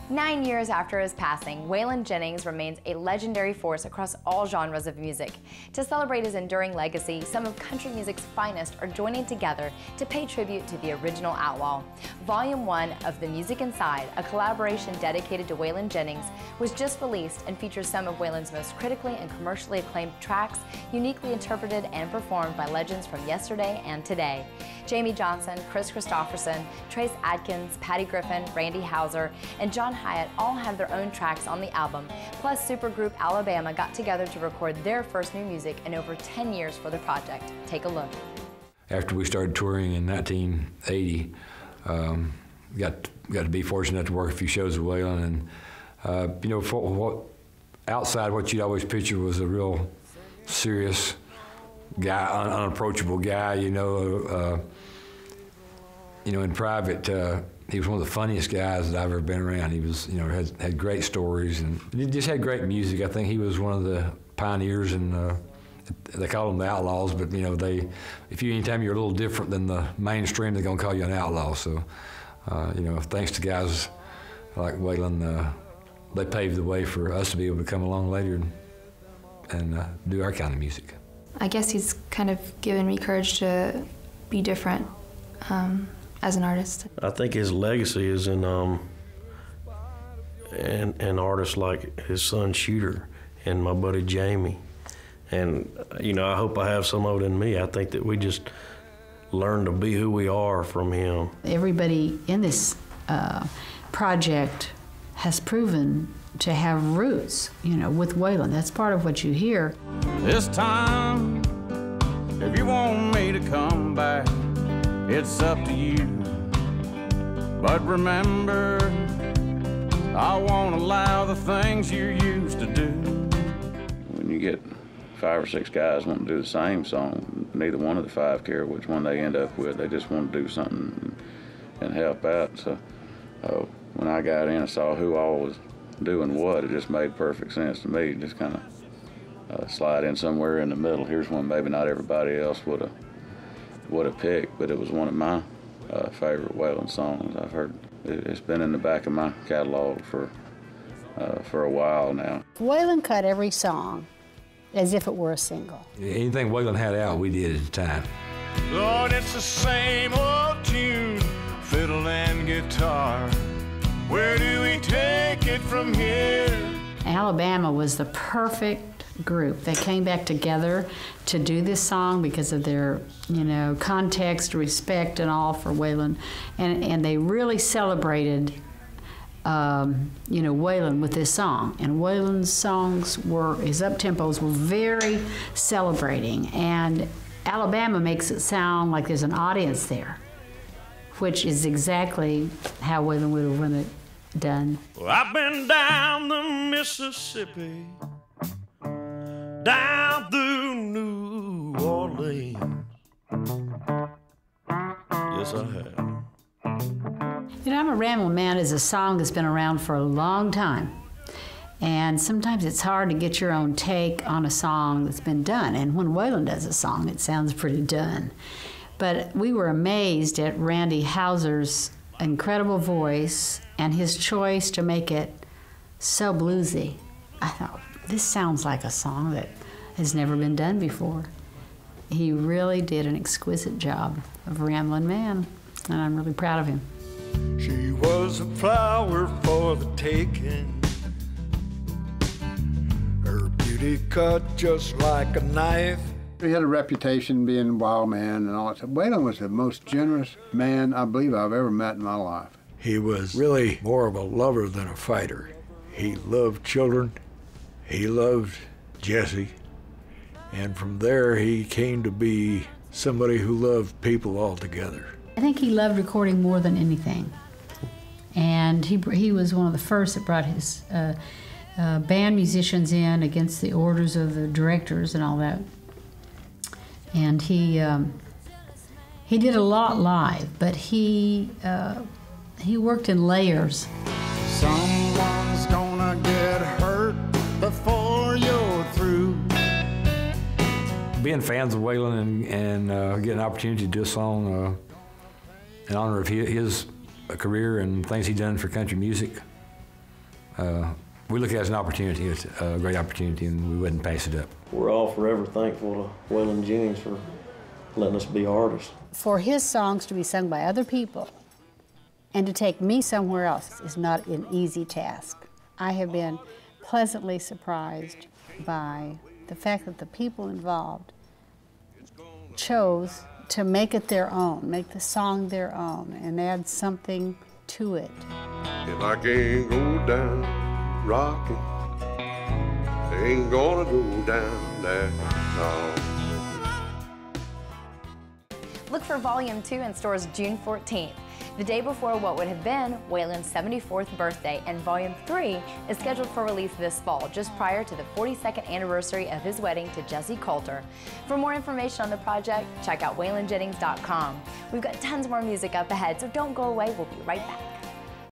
9 years after his passing, Waylon Jennings remains a legendary force across all genres of music. To celebrate his enduring legacy, some of country music's finest are joining together to pay tribute to the original Outlaw. Volume 1 of The Music Inside, a collaboration dedicated to Waylon Jennings, was just released and features some of Waylon's most critically and commercially acclaimed tracks, uniquely interpreted and performed by legends from yesterday and today. Jamey Johnson, Kris Kristofferson, Adkins, Griffin, Randy Houser, and John Hiatt all have their own tracks on the album. Plus, supergroup Alabama got together to record their first new music in over 10 years for the project. Take a look. After we started touring in 1980, got to be fortunate enough to work a few shows with Waylon, and you know, outside what you'd always picture was a real serious guy, unapproachable guy. You know, in private, he was one of the funniest guys that I've ever been around. He was, you know, had great stories and he just had great music. I think he was one of the pioneers in. They call them the Outlaws, but you know, anytime you're a little different than the mainstream, they're gonna call you an outlaw. So, you know, thanks to guys like Waylon, they paved the way for us to be able to come along later and do our kind of music. I guess he's kind of given me courage to be different as an artist. I think his legacy is in artists like his son Shooter and my buddy Jamey. And, you know, I hope I have some of it in me. I think that we just learn to be who we are from him. Everybody in this project has proven to have roots, you know, with Waylon. That's part of what you hear. This time, if you want me to come back, it's up to you. But remember, I won't allow the things you used to do. When you get 5 or 6 guys wanting to do the same song, neither one of the 5 care which one they end up with. They just want to do something and help out. So when I got in and saw who all was doing what, it just made perfect sense to me. Just kind of slide in somewhere in the middle. Here's one maybe not everybody else would have picked, but it was one of my favorite Waylon songs I've heard. It's been in the back of my catalog for a while now. Waylon cut every song as if it were a single. Anything Waylon had out, we did at the time. Lord, it's the same old tune, fiddle and guitar. Where do we take it from here? Alabama was the perfect group. They came back together to do this song because of their, you know, context, respect, and all for Waylon, and they really celebrated you know, Waylon with this song. And Waylon's songs his up-tempos were very celebrating. And Alabama makes it sound like there's an audience there, which is exactly how Waylon would have wanted it done. Well, I've been down the Mississippi, down through New Orleans. Yes, I have. You know, I'm a Ramblin' Man is a song that's been around for a long time. And sometimes it's hard to get your own take on a song that's been done. And when Waylon does a song, it sounds pretty done. But we were amazed at Randy Houser's incredible voice and his choice to make it so bluesy. I thought, this sounds like a song that has never been done before. He really did an exquisite job of Ramblin' Man, and I'm really proud of him. She was a flower for the taking, her beauty cut just like a knife. He had a reputation being a wild man and all that stuff. Waylon was the most generous man I believe I've ever met in my life. He was really more of a lover than a fighter. He loved children, he loved Jesse, and from there he came to be somebody who loved people altogether. I think he loved recording more than anything. And he was one of the first that brought his band musicians in against the orders of the directors and all that. And he did a lot live, but he worked in layers. Someone's gonna get hurt before you're through. Being fans of Waylon and getting an opportunity to do a song in honor of his career and things he's done for country music, we look at it as an opportunity. It's a great opportunity, and we wouldn't pass it up. We're all forever thankful to Waylon Jennings for letting us be artists. For his songs to be sung by other people and to take me somewhere else is not an easy task. I have been pleasantly surprised by the fact that the people involved chose to make it their own, make the song their own, and add something to it. If I can't go down rocking, I ain't gonna go down that long. Look for Volume 2 in stores June 14th. The day before what would have been Waylon's 74th birthday, and Volume 3 is scheduled for release this fall, just prior to the 42nd anniversary of his wedding to Jessie Coulter. For more information on the project, check out WaylonJennings.com. We've got tons more music up ahead, so don't go away. We'll be right back.